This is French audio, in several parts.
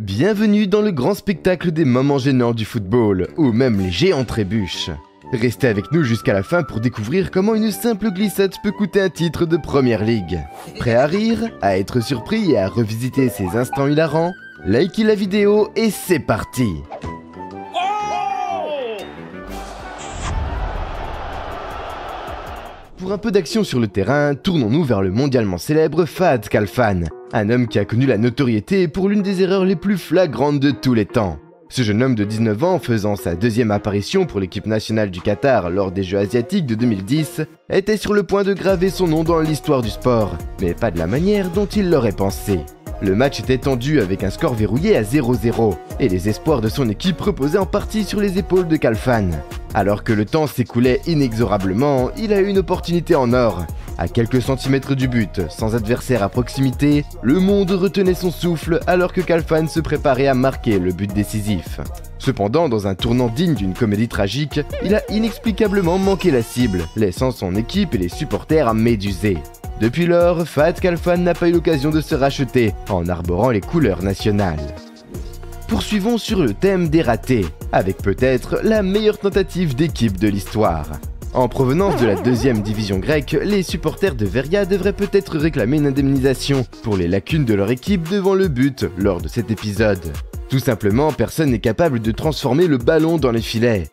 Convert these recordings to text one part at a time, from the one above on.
Bienvenue dans le grand spectacle des moments gênants du football, où même les géants trébuchent. Restez avec nous jusqu'à la fin pour découvrir comment une simple glissade peut coûter un titre de Première Ligue. Prêt à rire, à être surpris et à revisiter ces instants hilarants? Likez la vidéo et c'est parti! Pour un peu d'action sur le terrain, tournons-nous vers le mondialement célèbre Fahad Khalfan, un homme qui a connu la notoriété pour l'une des erreurs les plus flagrantes de tous les temps. Ce jeune homme de 19 ans, faisant sa deuxième apparition pour l'équipe nationale du Qatar lors des Jeux Asiatiques de 2010, était sur le point de graver son nom dans l'histoire du sport, mais pas de la manière dont il l'aurait pensé. Le match était tendu avec un score verrouillé à 0-0, et les espoirs de son équipe reposaient en partie sur les épaules de Khalfan. Alors que le temps s'écoulait inexorablement, il a eu une opportunité en or. À quelques centimètres du but, sans adversaire à proximité, le monde retenait son souffle alors que Khalfan se préparait à marquer le but décisif. Cependant, dans un tournant digne d'une comédie tragique, il a inexplicablement manqué la cible, laissant son équipe et les supporters à méduser. Depuis lors, Fahad Khalfan n'a pas eu l'occasion de se racheter en arborant les couleurs nationales. Poursuivons sur le thème des ratés, avec peut-être la meilleure tentative d'équipe de l'histoire. En provenance de la deuxième division grecque, les supporters de Veria devraient peut-être réclamer une indemnisation pour les lacunes de leur équipe devant le but lors de cet épisode. Tout simplement, personne n'est capable de transformer le ballon dans les filets.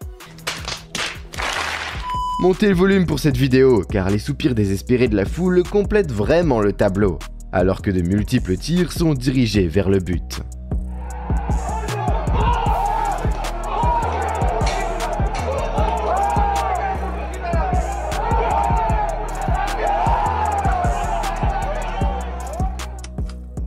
Montez le volume pour cette vidéo, car les soupirs désespérés de la foule complètent vraiment le tableau, alors que de multiples tirs sont dirigés vers le but.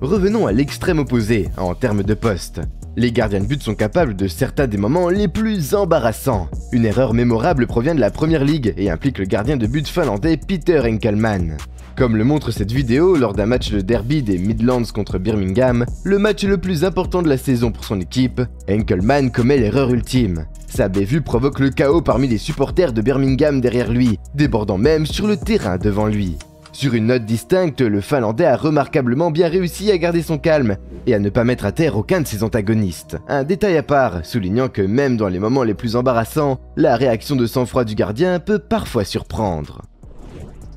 Revenons à l'extrême opposé, en termes de poste. Les gardiens de but sont capables de certains des moments les plus embarrassants. Une erreur mémorable provient de la Première Ligue et implique le gardien de but finlandais Peter Enkelman. Comme le montre cette vidéo, lors d'un match de derby des Midlands contre Birmingham, le match le plus important de la saison pour son équipe, Enkelman commet l'erreur ultime. Sa bévue provoque le chaos parmi les supporters de Birmingham derrière lui, débordant même sur le terrain devant lui. Sur une note distincte, le Finlandais a remarquablement bien réussi à garder son calme et à ne pas mettre à terre aucun de ses antagonistes. Un détail à part, soulignant que même dans les moments les plus embarrassants, la réaction de sang-froid du gardien peut parfois surprendre.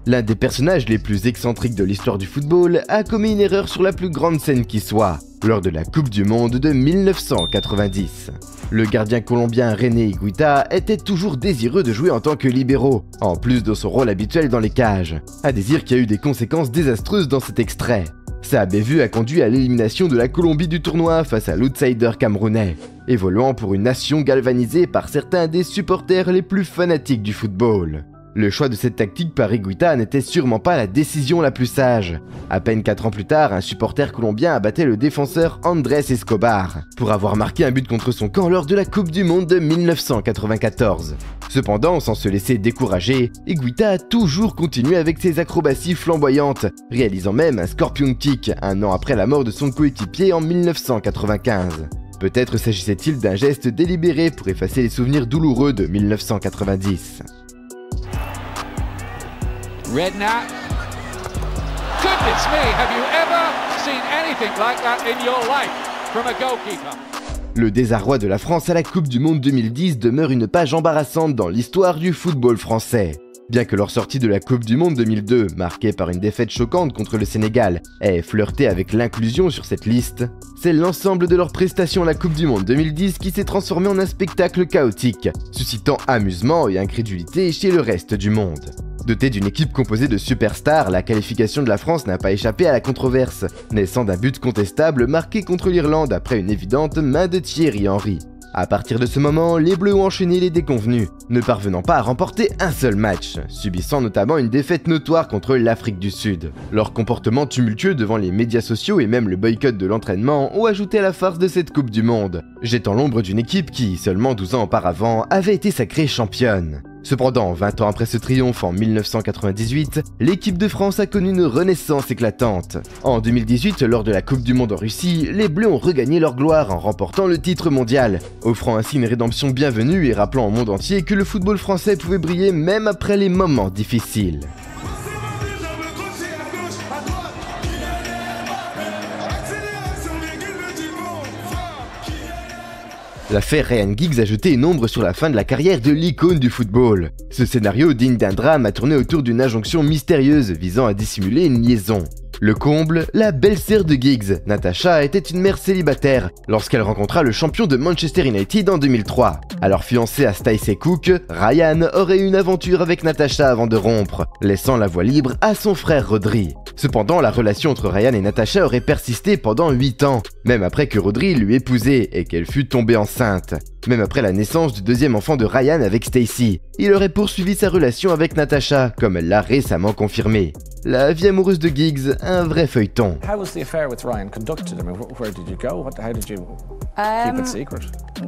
L'un des personnages les plus excentriques de l'histoire du football a commis une erreur sur la plus grande scène qui soit, lors de la Coupe du Monde de 1990. Le gardien colombien René Higuita était toujours désireux de jouer en tant que libéro, en plus de son rôle habituel dans les cages, un désir qui a eu des conséquences désastreuses dans cet extrait. Sa bévue a conduit à l'élimination de la Colombie du tournoi face à l'outsider camerounais, évoluant pour une nation galvanisée par certains des supporters les plus fanatiques du football. Le choix de cette tactique par Higuita n'était sûrement pas la décision la plus sage. À peine 4 ans plus tard, un supporter colombien abattait le défenseur Andrés Escobar pour avoir marqué un but contre son camp lors de la Coupe du Monde de 1994. Cependant, sans se laisser décourager, Higuita a toujours continué avec ses acrobaties flamboyantes, réalisant même un scorpion kick un an après la mort de son coéquipier en 1995. Peut-être s'agissait-il d'un geste délibéré pour effacer les souvenirs douloureux de 1990. Redknapp. Goodness me, have you ever seen anything like that in your life from a goalkeeper? Le désarroi de la France à la Coupe du Monde 2010 demeure une page embarrassante dans l'histoire du football français. Bien que leur sortie de la Coupe du Monde 2002, marquée par une défaite choquante contre le Sénégal, ait flirté avec l'inclusion sur cette liste, c'est l'ensemble de leurs prestations à la Coupe du Monde 2010 qui s'est transformé en un spectacle chaotique, suscitant amusement et incrédulité chez le reste du monde. Dotée d'une équipe composée de superstars, la qualification de la France n'a pas échappé à la controverse, naissant d'un but contestable marqué contre l'Irlande après une évidente main de Thierry Henry. À partir de ce moment, les Bleus ont enchaîné les déconvenus, ne parvenant pas à remporter un seul match, subissant notamment une défaite notoire contre l'Afrique du Sud. Leur comportement tumultueux devant les médias sociaux et même le boycott de l'entraînement ont ajouté à la farce de cette Coupe du Monde, jetant l'ombre d'une équipe qui, seulement 12 ans auparavant, avait été sacrée championne. Cependant, 20 ans après ce triomphe en 1998, l'équipe de France a connu une renaissance éclatante. En 2018, lors de la Coupe du Monde en Russie, les Bleus ont regagné leur gloire en remportant le titre mondial, offrant ainsi une rédemption bienvenue et rappelant au monde entier que le football français pouvait briller même après les moments difficiles. L'affaire Ryan Giggs a jeté une ombre sur la fin de la carrière de l'icône du football. Ce scénario digne d'un drame a tourné autour d'une injonction mystérieuse visant à dissimuler une liaison. Le comble, la belle-sœur de Giggs, Natasha, était une mère célibataire lorsqu'elle rencontra le champion de Manchester United en 2003. Alors fiancé à Stacey Cook, Ryan aurait eu une aventure avec Natasha avant de rompre, laissant la voie libre à son frère Rodri. Cependant, la relation entre Ryan et Natasha aurait persisté pendant 8 ans, même après que Rodri l'eût épousée et qu'elle fût tombée enceinte. Même après la naissance du deuxième enfant de Ryan avec Stacey, il aurait poursuivi sa relation avec Natasha, comme elle l'a récemment confirmé. La vie amoureuse de Giggs, un vrai feuilleton. How was the affair with Ryan conducted? I mean, where did you go? How did you keep it secret?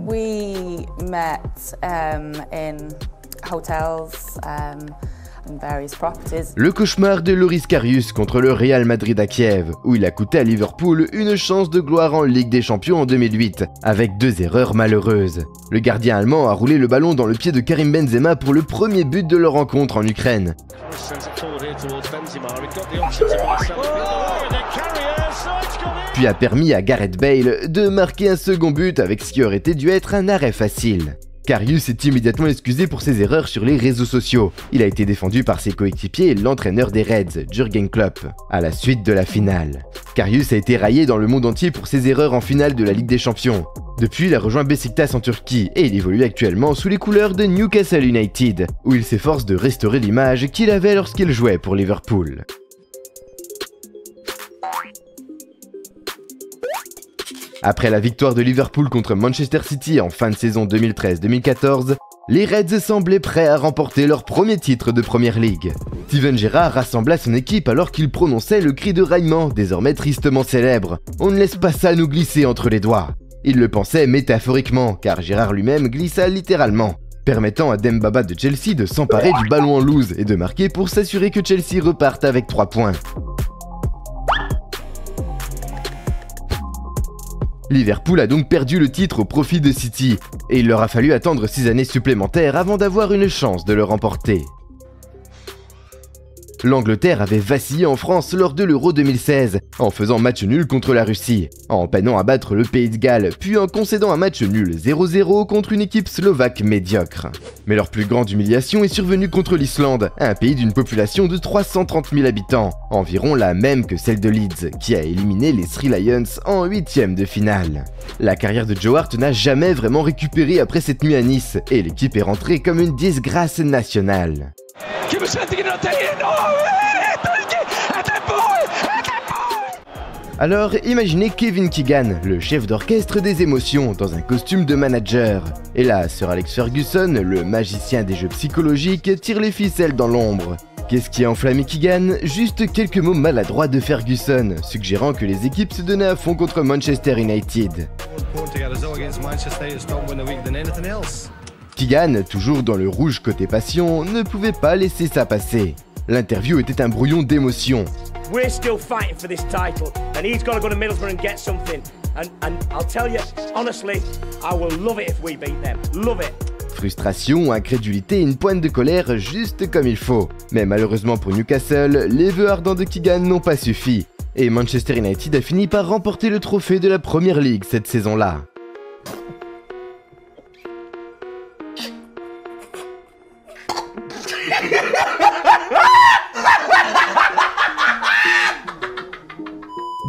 We met in hotels and various properties. Le cauchemar de Loris Karius contre le Real Madrid à Kiev, où il a coûté à Liverpool une chance de gloire en Ligue des Champions en 2008, avec 2 erreurs malheureuses. Le gardien allemand a roulé le ballon dans le pied de Karim Benzema pour le premier but de leur rencontre en Ukraine. Puis a permis à Gareth Bale de marquer un second but avec ce qui aurait dû être un arrêt facile. Karius s'est immédiatement excusé pour ses erreurs sur les réseaux sociaux. Il a été défendu par ses coéquipiers et l'entraîneur des Reds, Jürgen Klopp, à la suite de la finale. Karius a été raillé dans le monde entier pour ses erreurs en finale de la Ligue des Champions. Depuis, il a rejoint Beşiktaş en Turquie et il évolue actuellement sous les couleurs de Newcastle United, où il s'efforce de restaurer l'image qu'il avait lorsqu'il jouait pour Liverpool. Après la victoire de Liverpool contre Manchester City en fin de saison 2013-2014, les Reds semblaient prêts à remporter leur premier titre de Premier League. Steven Gerrard rassembla son équipe alors qu'il prononçait le cri de raillement, désormais tristement célèbre. On ne laisse pas ça nous glisser entre les doigts. Il le pensait métaphoriquement, car Gerrard lui-même glissa littéralement, permettant à Dembaba de Chelsea de s'emparer du ballon en loose et de marquer pour s'assurer que Chelsea reparte avec 3 points. Liverpool a donc perdu le titre au profit de City, et il leur a fallu attendre 6 années supplémentaires avant d'avoir une chance de le remporter. L'Angleterre avait vacillé en France lors de l'Euro 2016, en faisant match nul contre la Russie, en peinant à battre le Pays de Galles, puis en concédant un match nul 0-0 contre une équipe slovaque médiocre. Mais leur plus grande humiliation est survenue contre l'Islande, un pays d'une population de 330 000 habitants, environ la même que celle de Leeds, qui a éliminé les Three Lions en 8e de finale. La carrière de Joe Hart n'a jamais vraiment récupéré après cette nuit à Nice, et l'équipe est rentrée comme une disgrâce nationale. Alors imaginez Kevin Keegan, le chef d'orchestre des émotions, dans un costume de manager. Et là, Sir Alex Ferguson, le magicien des jeux psychologiques, tire les ficelles dans l'ombre. Qu'est-ce qui a enflammé Keegan? Juste quelques mots maladroits de Ferguson, suggérant que les équipes se donnaient à fond contre Manchester United. Keegan, toujours dans le rouge côté passion, ne pouvait pas laisser ça passer. L'interview était un brouillon d'émotions. We're still fighting for this title, and he's got to go to Middlesbrough and get something. And I'll tell you, honestly, I will love it if we beat them. Love it. Frustration, incrédulité et une pointe de colère juste comme il faut. Mais malheureusement pour Newcastle, les vœux ardents de Keegan n'ont pas suffi. Et Manchester United a fini par remporter le trophée de la Premier League cette saison-là.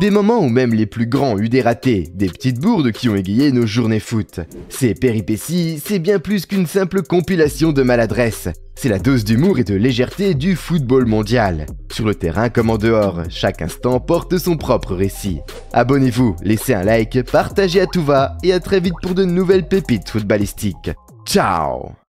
Des moments où même les plus grands eu des ratés, des petites bourdes qui ont égayé nos journées foot. Ces péripéties, c'est bien plus qu'une simple compilation de maladresse. C'est la dose d'humour et de légèreté du football mondial. Sur le terrain comme en dehors, chaque instant porte son propre récit. Abonnez-vous, laissez un like, partagez à tout va et à très vite pour de nouvelles pépites footballistiques. Ciao!